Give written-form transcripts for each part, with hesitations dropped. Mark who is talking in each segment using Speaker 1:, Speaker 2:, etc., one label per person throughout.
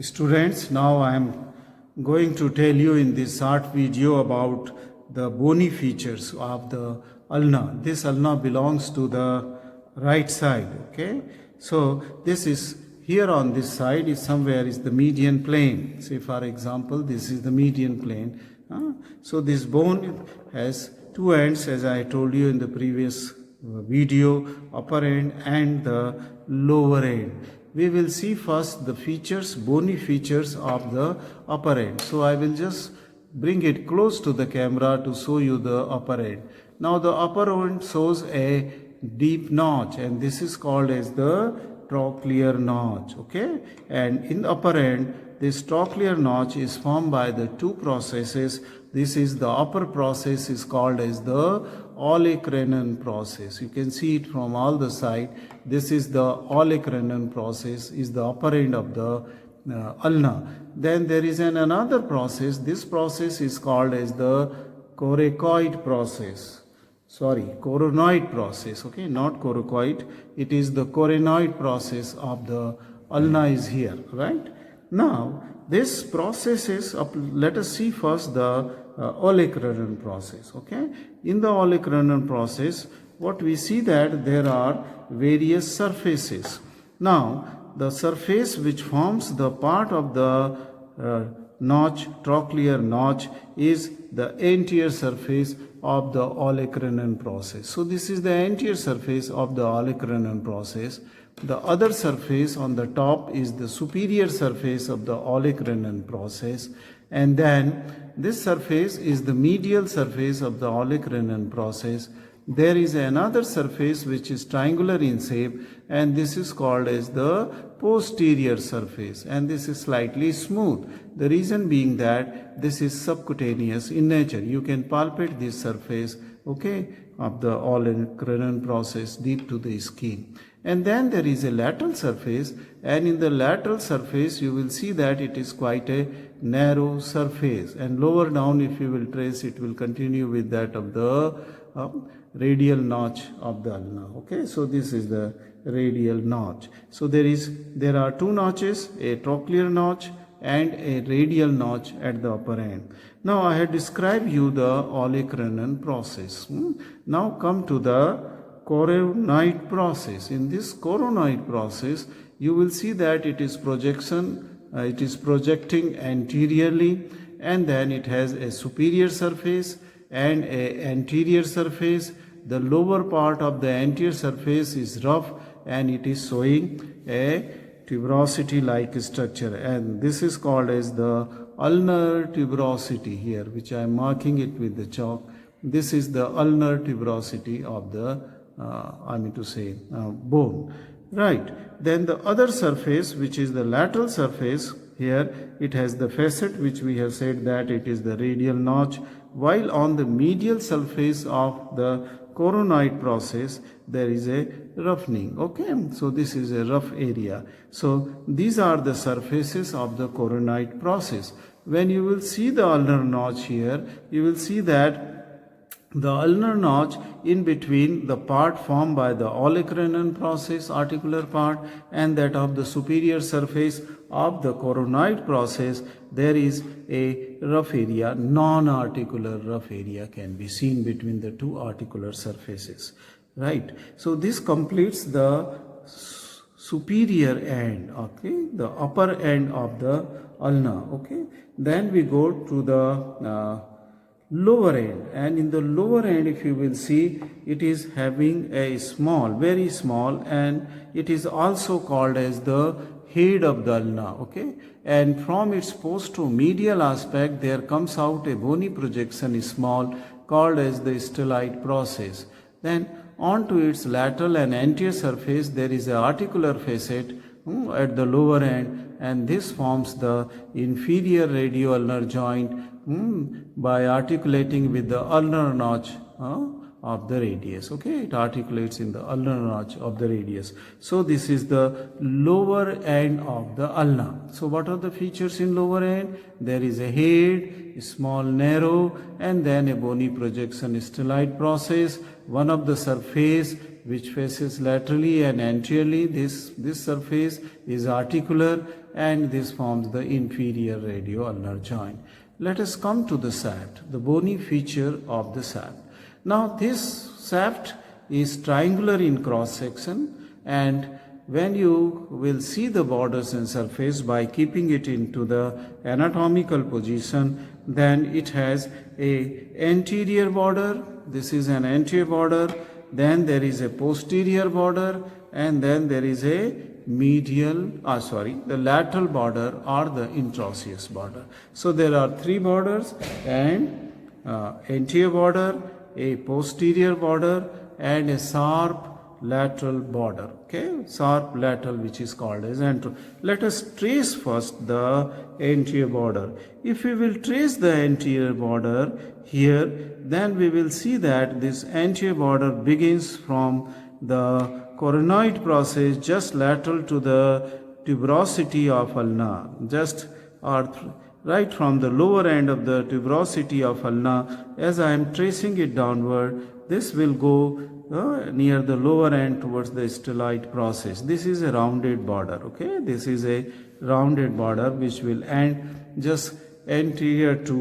Speaker 1: Students, now I am going to tell you in this short video about the bony features of the ulna. This ulna belongs to the right side, okay? So this is here on this side is somewhere is the median plane. Say for example, this is the median plane. So this bone has two ends, as I told you in the previous video, upper end and the lower end. We will see first the features, bony features of the upper end. So I will just bring it close to the camera to show you the upper end. Now the upper end shows a deep notch, and this is called as the trochlear notch, okay? And in the upper end, this trochlear notch is formed by the two processes. This is the upper process is called as the olecranon process. You can see it from all the side. This is the olecranon process, is the upper end of the ulna. Then there is another process. This process is called as the coracoid process. Coronoid process, okay, not coracoid. It is the coronoid process of the ulna is here, right? Now, this process is, let us see first the olecranon process, okay? In the olecranon process, what we see that there are various surfaces. Now, the surface which forms the part of the notch, trochlear notch, is the anterior surface of the olecranon process. So this is the anterior surface of the olecranon process. The other surface on the top is the superior surface of the olecranon process, and then this surface is the medial surface of the olecranon process. There is another surface which is triangular in shape, and this is called as the posterior surface, and this is slightly smooth. The reason being that this is subcutaneous in nature. You can palpate this surface, okay, of the olecranon process deep to the skin. And then there is a lateral surface, and in the lateral surface you will see that it is quite a narrow surface, and lower down if you will trace it will continue with that of the radial notch of the ulna, okay? So this is the radial notch. So there are two notches, a trochlear notch and a radial notch at the upper end. Now I have described you the olecranon process. Now come to the coronoid process. In this coronoid process, you will see that it is projecting anteriorly, and then it has a superior surface and a anterior surface. The lower part of the anterior surface is rough, and it is showing a tuberosity like structure, and this is called as the ulnar tuberosity here, which I am marking it with the chalk. This is the ulnar tuberosity of the bone, right? Then the other surface, which is the lateral surface, here it has the facet, which we have said that it is the radial notch, while on the medial surface of the coronoid process there is a roughening, okay? So this is a rough area. So these are the surfaces of the coronoid process. When you will see the ulnar notch here, you will see that the ulnar notch in between the part formed by the olecranon process, articular part, and that of the superior surface of the coronoid process, there is a rough area, non-articular rough area can be seen between the two articular surfaces, right? So this completes the superior end, okay, the upper end of the ulna, okay? Then we go to the lower end, and in the lower end if you will see, it is having a small, very small, and it is also called as the head of the ulna, okay? And from its posto-medial aspect there comes out a bony projection small called as the stellate process. Then onto its lateral and anterior surface there is an articular facet at the lower end, and this forms the inferior radioulnar joint by articulating with the ulnar notch of the radius, okay? It articulates in the ulnar notch of the radius. So this is the lower end of the ulna. So what are the features in lower end? There is a head, small, narrow, and then a bony projection stellate process. One of the surface which faces laterally and anteriorly, this surface is articular, and this forms the inferior radio-ulnar joint. Let us come to the shaft, the bony feature of the shaft. Now this shaft is triangular in cross section, and when you will see the borders and surface by keeping it into the anatomical position, then it has a anterior border. This is an anterior border, then there is a posterior border, and then there is a the lateral border or the interosseous border. So there are three borders, and anterior border, a posterior border, and a sharp lateral border. Okay, sharp lateral, which is called as antero. Let us trace first the anterior border. If we will trace the anterior border here, then we will see that this anterior border begins from the coronoid process just lateral to the tuberosity of ulna, just right from the lower end of the tuberosity of ulna. As I am tracing it downward, this will go near the lower end towards the styloid process. This is a rounded border. Okay, this is a rounded border which will end just anterior to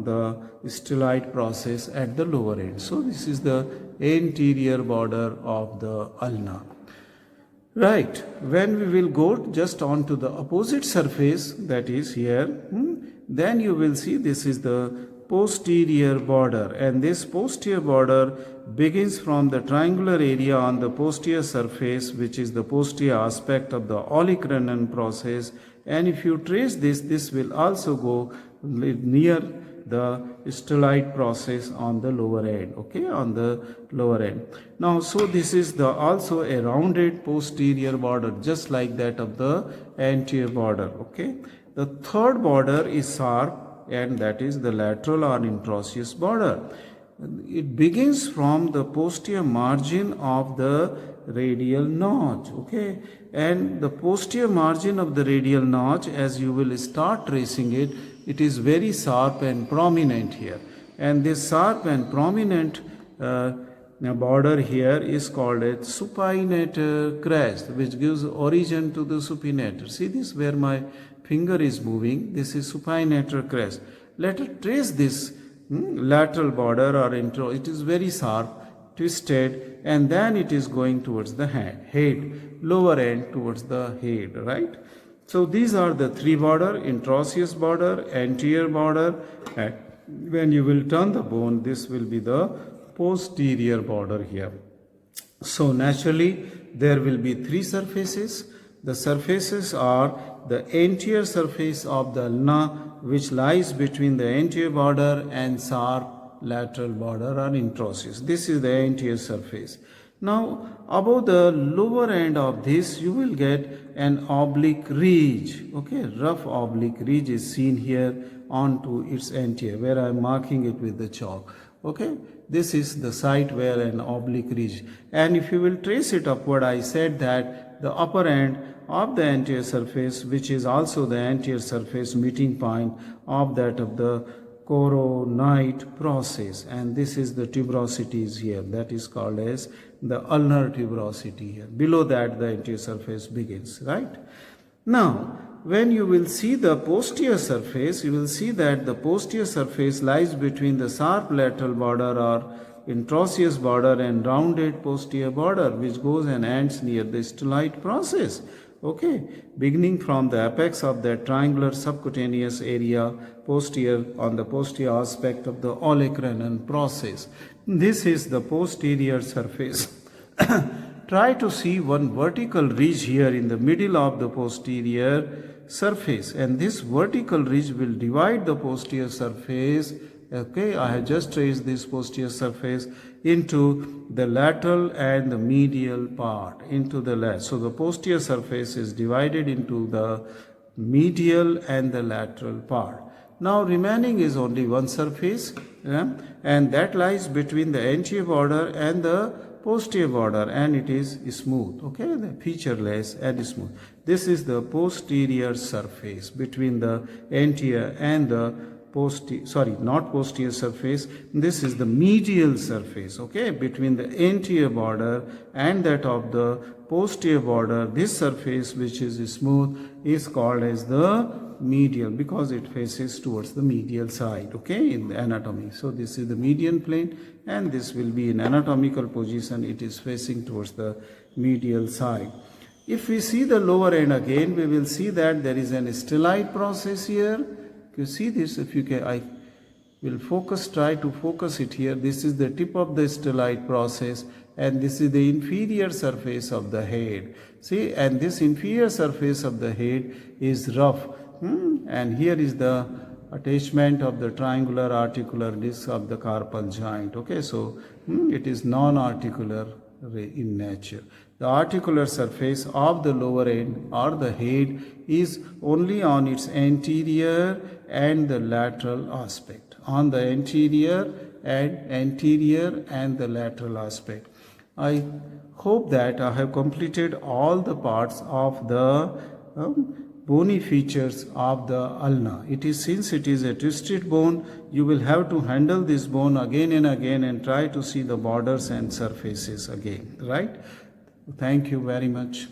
Speaker 1: the styloid process at the lower end. So this is the anterior border of the ulna. Right, when we will go just onto the opposite surface, that is here, then you will see this is the posterior border, and this posterior border begins from the triangular area on the posterior surface, which is the posterior aspect of the olecranon process. And if you trace this, this will also go near the styloid process on the lower end. Okay, on the lower end. Now, so this is also a rounded posterior border, just like that of the anterior border. Okay, the third border is sharp, and that is the lateral or interosseous border. It begins from the posterior margin of the radial notch. Okay, and the posterior margin of the radial notch, as you will start tracing it, it is very sharp and prominent here, and this sharp and prominent border here is called a supinator crest, which gives origin to the supinator. See this, where my finger is moving, this is supinator crest. Let us trace this lateral border or intro. It is very sharp, twisted, and then it is going towards the head, lower end towards the head, right? So these are the three border: interosseous border, anterior border, and when you will turn the bone, this will be the posterior border here. So naturally there will be three surfaces. The surfaces are the anterior surface of the ulna, which lies between the anterior border and sharp lateral border or interosseous. This is the anterior surface. Now, above the lower end of this, you will get an oblique ridge. Okay, rough oblique ridge is seen here onto its anterior, where I am marking it with the chalk. Okay, this is the site where an oblique ridge. And if you will trace it upward, I said that the upper end of the anterior surface, which is also the anterior surface meeting point of that of the coronoid process, and this is the tuberosity is here, that is called as the ulnar tuberosity here. Below that the anterior surface begins, right? Now, when you will see the posterior surface, you will see that the posterior surface lies between the sharp lateral border or interosseous border and rounded posterior border, which goes and ends near the styloid process. Okay, beginning from the apex of that triangular subcutaneous area posterior on the posterior aspect of the olecranon process. This is the posterior surface. Try to see one vertical ridge here in the middle of the posterior surface, and this vertical ridge will divide the posterior surface. Okay, I have just traced this posterior surface into the lateral and the medial part, into the left. So the posterior surface is divided into the medial and the lateral part. Now remaining is only one surface, and that lies between the anterior border and the posterior border, and it is smooth, okay, the featureless and smooth. This is the posterior surface between the anterior and the not posterior surface, this is the medial surface, okay, between the anterior border and that of the posterior border. This surface, which is smooth, is called as the medial because it faces towards the medial side, okay, in the anatomy. So this is the median plane, and this will be in anatomical position, it is facing towards the medial side. If we see the lower end again, we will see that there is an stellate process here. You see this, if you can, I will try to focus it here. This is the tip of the stellate process, and this is the inferior surface of the head. See, and this inferior surface of the head is rough. And here is the attachment of the triangular articular disc of the carpal joint. Okay, so it is non-articular in nature. The articular surface of the lower end or the head is only on its anterior and the lateral aspect. On the anterior and the lateral aspect. I hope that I have completed all the parts of the bony features of the ulna. Since it is a twisted bone, you will have to handle this bone again and again and try to see the borders and surfaces again, right? Thank you very much.